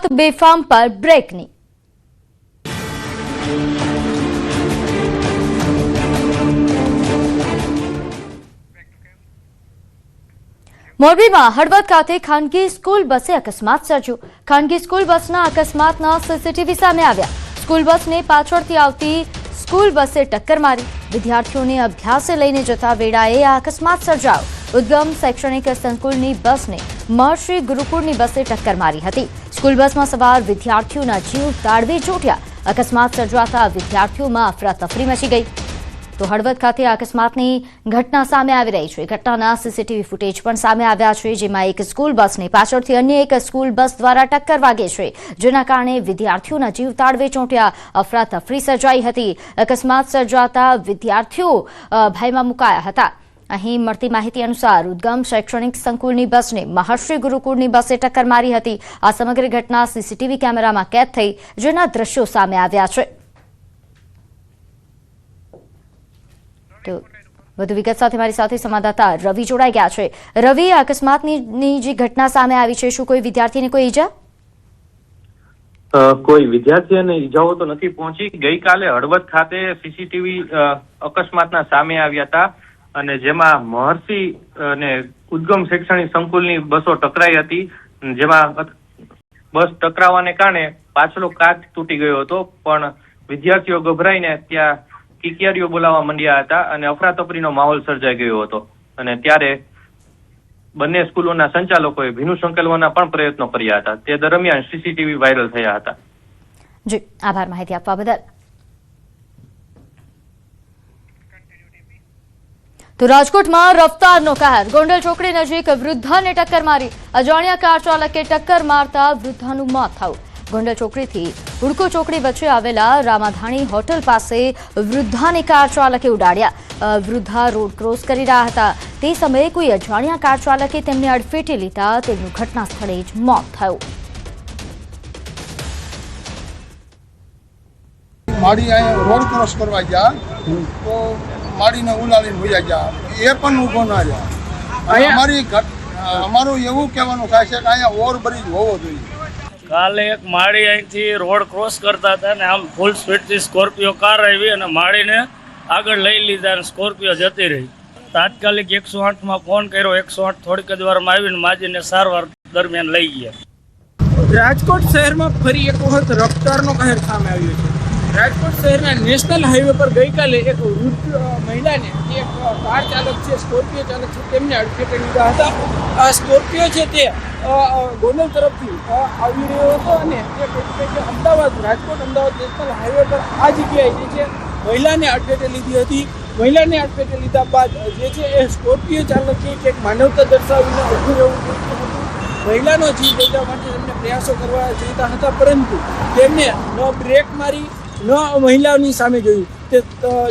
અકસ્માત બેફામ પર બ્રેકની। મોરબીમાં હળવદ ખાતે ખાનગી સ્કૂલ બસે અકસ્માત સર્જ્યો। ખાનગી સ્કૂલ બસના અકસ્માતના સીસીટીવી સામે આવ્યા। સ્કૂલ બસને પાછળથી આવતી સ્કૂલ બસે ટક્કર મારી। વિદ્યાર્થીઓને અભ્યાસે લઈને જતા વેળાએ આ અકસ્માત સર્જાયો। ઉદ્ગમ શૈક્ષણિક સંકુલની બસને મહર્ષિ ગુરુકુળની બસે ટક્કર મારી હતી। સ્કૂલ બસમાં સવાર વિદ્યાર્થીઓના જીવ તાળવે ચોંટ્યા। અકસ્માત સર્જાતા વિદ્યાર્થીઓમાં અફરાતફરી મચી ગઈ। તો હળવદ ખાતે અકસ્માતની ઘટના સામે આવી રહી છે। ઘટનાના સીસીટીવી ફૂટેજ પણ સામે આવ્યા છે, જેમાં એક સ્કૂલ બસને પાછળથી અન્ય એક સ્કૂલ બસ દ્વારા ટક્કર વાગે છે, જેના કારણે વિદ્યાર્થીઓના જીવ તાળવે ચોંટ્યા। અફરાતફરી સર્જાઈ હતી। અકસ્માત સર્જાતા વિદ્યાર્થીઓ ભયમાં મુકાયા હતા। અહીં મળતી માહિતી અનુસાર ઉદ્ગમ શૈક્ષણિક સંકુલની બસને મહર્ષિ ગુરુકુળની બસે ટક્કર મારી હતી। આ સમગ્ર ઘટના સીસીટીવી કેમેરામાં કેદ થઈ, જેના દ્રશ્યો સામે આવ્યા છે। તો વધુ વિગત સાથે મારી સાથે સંવાદદાતા રવિ જોડાઈ ગયા છે। રવિ, અકસ્માતની જે ઘટના સામે આવી છે, શું કોઈ વિદ્યાર્થીને કોઈ ઈજા? કોઈ વિદ્યાર્થીઓને ઈજાઓ તો નથી પહોંચી। ગઈકાલે હળવદ ખાતે સીસીટીવી અકસ્માતના સામે આવ્યા હતા, અને જેમાં મહર્ષિ અને ઉદ્ગમ શૈક્ષણિક સંકુલની બસો ટકરાઈ હતી। જેમાં બસ ટકરાવાને કારણે પાછલો કાચ તૂટી ગયો હતો, પણ વિદ્યાર્થીઓ ગભરાઈને ત્યાં કિકિયારીઓ બોલાવવા માંડ્યા હતા અને અફરાતફરીનો માહોલ સર્જાઈ ગયો હતો। અને ત્યારે બંને સ્કૂલોના સંચાલકોએ ભીનું સંકેલવાના પણ પ્રયત્નો કર્યા હતા। તે દરમિયાન સીસીટીવી વાયરલ થયા હતા। જી, આભાર માહિતી આપવા બદલ। તો રાજકોટમાં રફતારનો કહેર। ગોંડલ ચોકડી નજીક વૃદ્ધાને ટક્કર મારી। અજાણ્યા કાર ચાલકે ટક્કર મારતા વૃદ્ધાનું મોત થયું। ગોંડલ ચોકડીથી હુડકો ચોકડી વચ્ચે આવેલા રામાધાણી હોટલ પાસે વૃદ્ધાને કાર ચાલકે ઉડાડ્યા। વૃદ્ધા રોડ ક્રોસ કરી રહ્યા હતા, તે સમયે કોઈ અજાણ્યા કાર ચાલકે તેમને અડફેટે લીધા તેમનું ઘટના સ્થળે જ મોત થયું। માડી અહીંયા રોડ ક્રોસ કરવા ગયા તો માડીને ઉલાડીને ભૂયા ગયા, એ પણ ઊભો ના રહ્યા। અમારું એવું કહેવાનું થાય છે કે અહીંયા ઓવરબ્રિજ હોવો જોઈએ। કાલે એક માળી અહીંથી રોડ ક્રોસ કરતા હતા ને આમ ફૂલ સ્પીડથી સ્કોર્પિયો કાર આવી અને માળીને આગળ લઈ લીધા અને સ્કોર્પિયો જતી રહી। તાત્કાલિક 108માં ફોન કર્યો। 108 થોડીક જ વારમાં આવીને માજીને સારવાર દરમિયાન લઈ ગયા। રાજકોટ શહેરમાં ફરી એક વખત રફતારનો કહેર સામે આવ્યો છે। રાજકોટ શહેરના નેશનલ હાઈવે પર ગઈકાલે એક વૃદ્ધ મહિલાને, એક કાર ચાલક છે, સ્કોર્પિયો ચાલક છે, તેમને અડફેટે લીધા હતા। આ સ્કોર્પિયો છે તે ગોંડલ તરફથી આવી રહ્યો હતો અને અમદાવાદ રાજકોટ અમદાવાદ નેશનલ હાઈવે પર આ જગ્યાએ જે છે મહિલાને અડફેટે લીધી હતી। મહિલાને અડફેટે લીધા બાદ જે છે એ સ્કોર્પિયો ચાલકે એક માનવતા દર્શાવીને ઊભું રહેવું જોઈતું હતું। મહિલાનો જીવ બચાવવા માટે તેમને પ્રયાસો કરવા જોઈતા હતા, પરંતુ તેમને ન બ્રેક મારી ન મહિલાઓની સામે જોયું। તે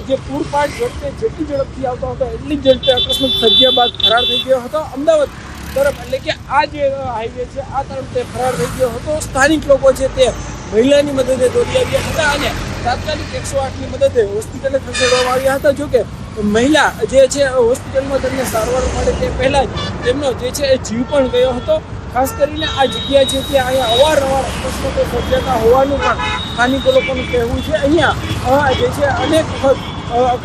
જે પૂરપાટ ઝડપે જેટલી ઝડપથી આવતો હતો એટલી જ ઝડપે અકસ્માત સર્જ્યા બાદ ફરાર થઈ ગયો હતો અમદાવાદ તરફ, એટલે કે આ જે હાઈવે છે આ તરફ તે ફરાર થઈ ગયો હતો। સ્થાનિક લોકો છે તે મહિલાની મદદે દોડી આવ્યા હતા અને તાત્કાલિક 108ની મદદે હોસ્પિટલે ખસેડવામાં આવ્યા હતા। જોકે મહિલા જે છે હોસ્પિટલમાં તેમને સારવાર મળે તે પહેલાં જ તેમનો જે છે એ જીવ પણ ગયો હતો। ખાસ કરીને આ જગ્યા છે તે અહીંયા અવારનવાર અકસ્માતો સર્જાતા હોવાનું પણ સ્થાનિક લોકોનું કહેવું છે। અહીંયા જે છે અનેક વખત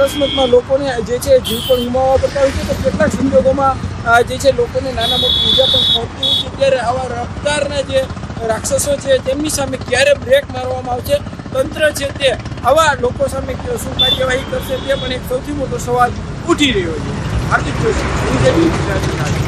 અકસ્માતમાં લોકોને જે છે જીવ પણ ગુમાવવા પડતા હોય છે, તો કેટલાક સંજોગોમાં જે છે લોકોને નાના મોટી ઈજા પણ પહોંચતી હોય છે। ત્યારે આવા રફતારના જે રાક્ષસો છે તેમની સામે ક્યારે બ્રેક મારવામાં આવશે, તંત્ર છે તે આવા લોકો સામે શું કાર્યવાહી કરશે, તે પણ એક સૌથી મોટો સવાલ ઉઠી રહ્યો છે। હાર્દિક જોશી।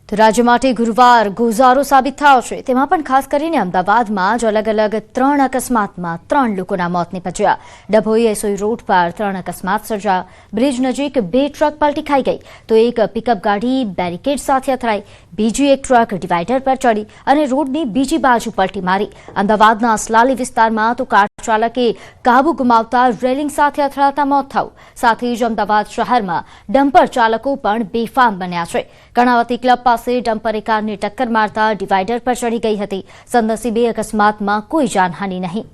તો રાજ્ય માટે ગુરુવાર ગુજારો સાબિત થયો છે, તેમાં પણ ખાસ કરીને અમદાવાદમાં જ અલગ અલગ 3 અકસ્માતમાં 3 લોકોના મોત નીપજ્યા। ડભોઈ એસોઈ રોડ પર 3 અકસ્માત સર્જાયા। બ્રિજ નજીક 2 ટ્રક પલટી ખાઈ ગઈ, તો એક પિકઅપ ગાડી બેરિકેડ સાથે અથડાઈ, બીજી એક ટ્રક ડિવાઈડર પર ચડી અને રોડની બીજી બાજુ પલટી મારી। અમદાવાદના અસલાલી વિસ્તારમાં તો કાર ચાલકે કાબુ ગુમાવતા રેલિંગ સાથે અથડાતા મોત થયું। સાથે જ અમદાવાદ શહેરમાં ડમ્પર ચાલકો પણ બેફામ બન્યા છે। કર્ણાવતી ક્લબ પાસે ડમ્પરે કારને ટક્કર મારતા ડિવાઈડર પર ચડી ગઈ હતી। સદનસીબે અકસ્માતમાં કોઈ જાનહાનિ નહીં।